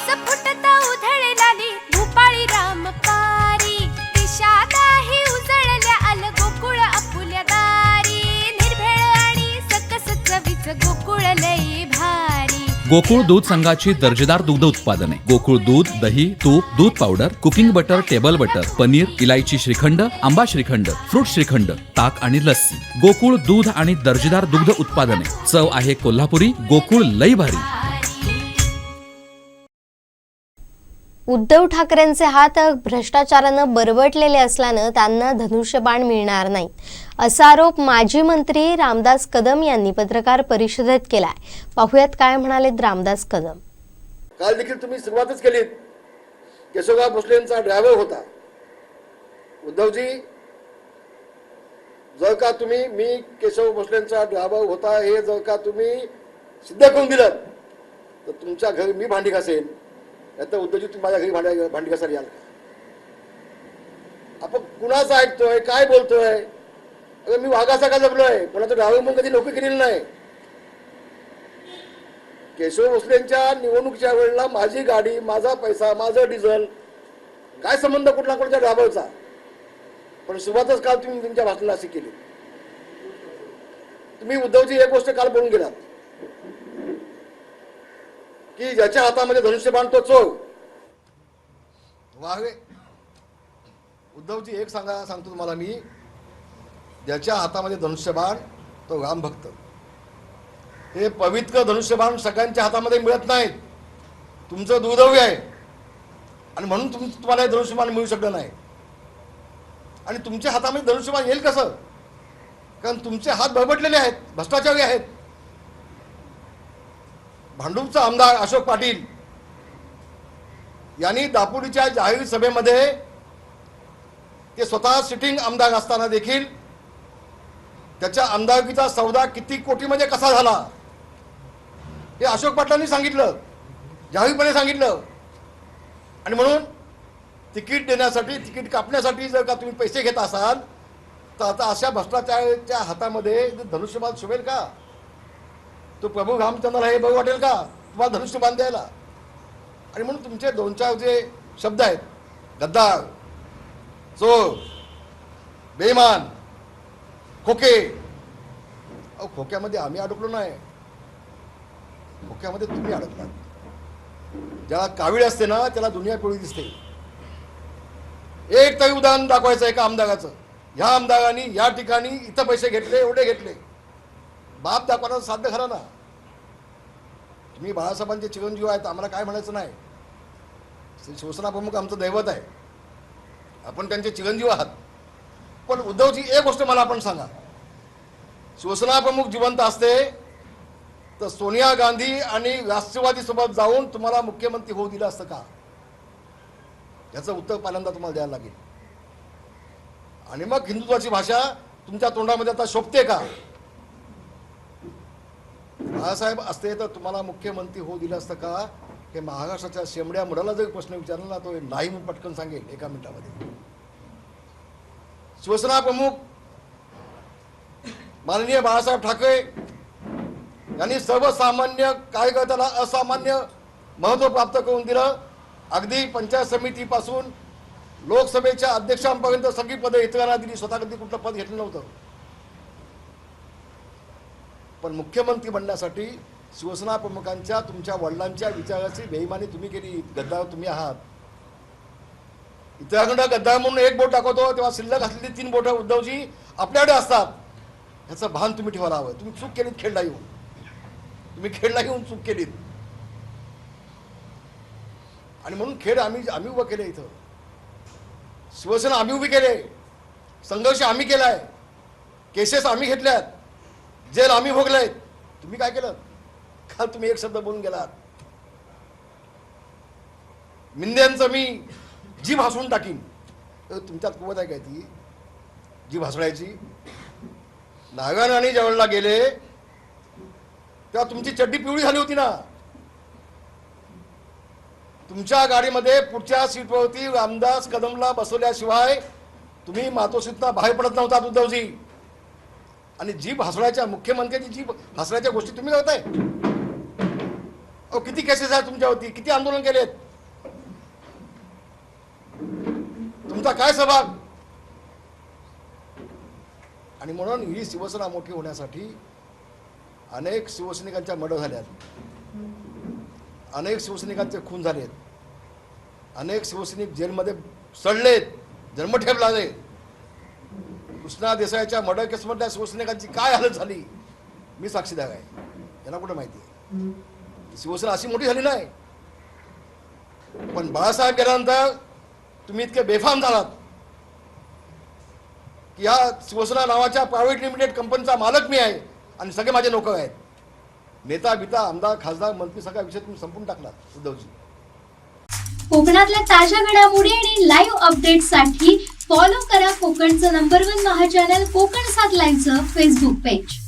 केस फुटता उधळलाली भूपाळी रामपारी दिशादाही उजळल्या आल गोकुळ आपुल्या दारी निर्भेळ आणि सकस चवीच गोकुळ लई भारी गोकुळ दूध संघाची दर्जेदार दुग्ध उत्पादने गोकुळ दूध, दही, तूप, दूध powder, cooking butter, table butter, paneer, इलायची श्रीखंड, आंबा श्रीखंड, फ्रूट श्रीखंड, ताक आणि लस्सी. गोकुळ दूध आणि दर्जेदार दुग्ध उत्पादने. चव आहे कोल्हापुरी. गोकुळ लई भारी. उद्धव ठाकरेंचे हात भ्रष्टाचारानं बरबटलेले असल्यानं त्यांना धनुष्यबाण मिळणार नाही असा आरोप माजी मंत्री रामदास कदम यांनी पत्रकार परिषदेत केलाय. पाहुयात काय म्हणालेत रामदास कदम. काल देखील तुम्ही सुरुवातच केलीत. केशवराव भोसलेंचा ड्रायव्हर होता उद्धवजी. जर का तुम्ही मी केशव भोसलेंचा ड्रायव्हर होता हे जर का तुम्ही सिद्ध करून दिलं तर तुमच्या घरी मी भांडी घासेन. आता उद्धवजी तुम्ही माझ्या घरी भांडी घासायला याल का? आपण कुणाचं ऐकतोय, काय बोलतोय? अगं मी वाघासारखा जगलोय, कोणाचं ड्रायव्हर म्हणून कधी नोकरी केलेली नाही. केशव भोसलेंच्या निवडणुकीच्या वेळेला माझी गाडी, माझा पैसा, माझं डिझेल, काय संबंध कुठला कोणत्या ड्रायव्हरचा? पण सुरुवातच काल तुम्ही तुमच्या भाषणाला अशी केली. तुम्ही उद्धवजी एक गोष्ट काल बोलून गेलात की ज्याच्या हातामध्ये धनुष्यबाण तो चोर. वाहे उद्धवजी एक सांगतो तुम्हाला मी, ज्याच्या हातामध्ये धनुष्यबाण तो रामभक्त. हे पवित्र धनुष्यबाण सगळ्यांच्या हातामध्ये मिळत नाहीत. तुमचं दुर्दैव आहे आणि म्हणून तुम्हाला हे धनुष्यबाण मिळू शकलं नाही. आणि तुमच्या हातामध्ये धनुष्यबाण येईल कसं? कारण तुमचे हात बळबटलेले आहेत, भ्रष्टाचारी आहेत. भांडूपचा आमदार अशोक पाटील यांनी दापोलीच्या जाहीर सभेमध्ये ते स्वतः सिटिंग आमदार असताना देखील त्याच्या आमदारकीचा सौदा किती कोटीमध्ये कसा झाला हे अशोक पाटलांनी सांगितलं, जाहीरपणे सांगितलं. आणि म्हणून तिकीट देण्यासाठी, तिकीट कापण्यासाठी जर का तुम्ही पैसे घेत असाल तर आता अशा भ्रष्टाचाराच्या हातामध्ये धनुष्यबाण शोभेल का? तो प्रभू रामचंद्राला हे बघू वाटेल का तुम्हाला धनुष्यबाण द्यायला? आणि म्हणून तुमचे दोन चार जे शब्द आहेत, गद्दार, चोर, बेईमान, खोके. अहो खोक्यामध्ये आम्ही अडकलो नाही, खोक्यामध्ये तुम्ही अडकलात. ज्याला कावीळ असते ना त्याला दुनिया पिवळी दिसते. एक तरी उदाहरण दाखवायचं एका आमदाराचं, ह्या आमदारांनी या ठिकाणी इथं पैसे घेतले, एवढे घेतले. बाप दाखवायला साध्य खरा ना. तुम्ही बाळासाहेबांचे चिरंजीव आहेत, आम्हाला काय म्हणायचं नाही. शिवसेना प्रमुख आमचं दैवत आहे, आपण त्यांचे चिरंजीव आहात. पण उद्धवजी एक गोष्ट मला आपण सांगा, शिवसेना प्रमुख जिवंत असते तर सोनिया गांधी आणि राष्ट्रवादी सोबत जाऊन तुम्हाला मुख्यमंत्री होऊ दिलं असतं का? याचं उत्तर पहिल्यांदा तुम्हाला द्यायला लागेल. आणि मग हिंदुत्वाची भाषा तुमच्या तोंडामध्ये आता शोभते का? बाळासाहेब असते तर तुम्हाला मुख्यमंत्री होऊ दिलं असतं का? हे महाराष्ट्राच्या शेंबड्या मुलाला जर प्रश्न विचारला ना तो नाही म्हणून पटकन सांगेल एका मिनिटामध्ये. शिवसेना प्रमुख माननीय बाळासाहेब ठाकरे यांनी सर्वसामान्य कार्यकर्त्याला असामान्य महत्त्व प्राप्त करून दिलं. अगदी पंचायत समितीपासून लोकसभेच्या अध्यक्षांपर्यंत सगळी पदं इतरांना दिली, स्वतः कधी कुठलं पद घेतलं नव्हतं. पण मुख्यमंत्री बनण्यासाठी शिवसेना प्रमुखांच्या, तुमच्या वडिलांच्या विचाराची बेईमानी तुम्ही केली. गद्दार तुम्ही आहात. इतरांकडे गद्दार म्हणून एक बोट दाखवतो तेव्हा शिल्लक असलेली 3 बोटं उद्धवजी आपल्याकडे असतात. ह्याचं भान तुम्ही ठेवायला हवं. तुम्ही चूक केलीत खेळला येऊन, तुम्ही खेळला येऊन चूक केलीत. आणि म्हणून खेळ आम्ही उभं केलं. इथं शिवसेना आम्ही उभी केले, संघर्ष आम्ही केलाय, केसेस आम्ही घेतल्यात, जेल आम्ही भोगलेत. तुम्ही काय केलं? काल तुम्ही एक शब्द बोलून गेलात, मिंद्यांचं मी जीभ हसवून टाकीन. तुमच्यात कुवत आहे काय ती जीभ हसवायची? नारायण राणे ज्यावेळेला गेले तेव्हा तुमची चड्डी पिवळी झाली होती ना. तुमच्या गाडीमध्ये पुढच्या सीटवरती रामदास कदमला बसवल्याशिवाय तुम्ही मातोश्रीतनं बाहेर पडत नव्हता उद्धवजी. आणि जीभ हसवायच्या, मुख्यमंत्र्यांची जीभ हसवायच्या गोष्टी तुम्ही करताय. अहो किती केसेस आहेत तुमच्यावरती, किती आंदोलन केलेत, तुमचा काय सहभाग? आणि म्हणून ही शिवसेना मोठी होण्यासाठी अनेक शिवसैनिकांच्या मर्डर झाल्यात, अनेक शिवसैनिकांचे खून झालेत, अनेक शिवसैनिक जेलमध्ये सडलेत, जन्मठेप लागले. कृष्णा देसाईच्या मर्डर केसमधल्या शिवसैनिकांची काय हालत झाली मी साक्षीदार आहे. यांना कुठं माहिती आहे? शिवसेना अशी मोठी झाली नाही. पण बाळासाहेब गेल्यानंतर तुम्ही इतके बेफाम झालात की या शिवसेना नावाच्या प्रायव्हेट लिमिटेड कंपनीचा मालक मी आहे आणि सगळे माझे नोकर आहेत. नेता बिता आमदार खासदार मंत्री सगळा विषय तुम्ही संपून टाकला उद्धवजी. कोकणातल्या ताज्या घडामोडी आणि लाईव्ह अपडेट्ससाठी फॉलो करा कोकणचं नंबर 1 महा चॅनल कोकण 7 लाईव्हचं फेसबुक पेज.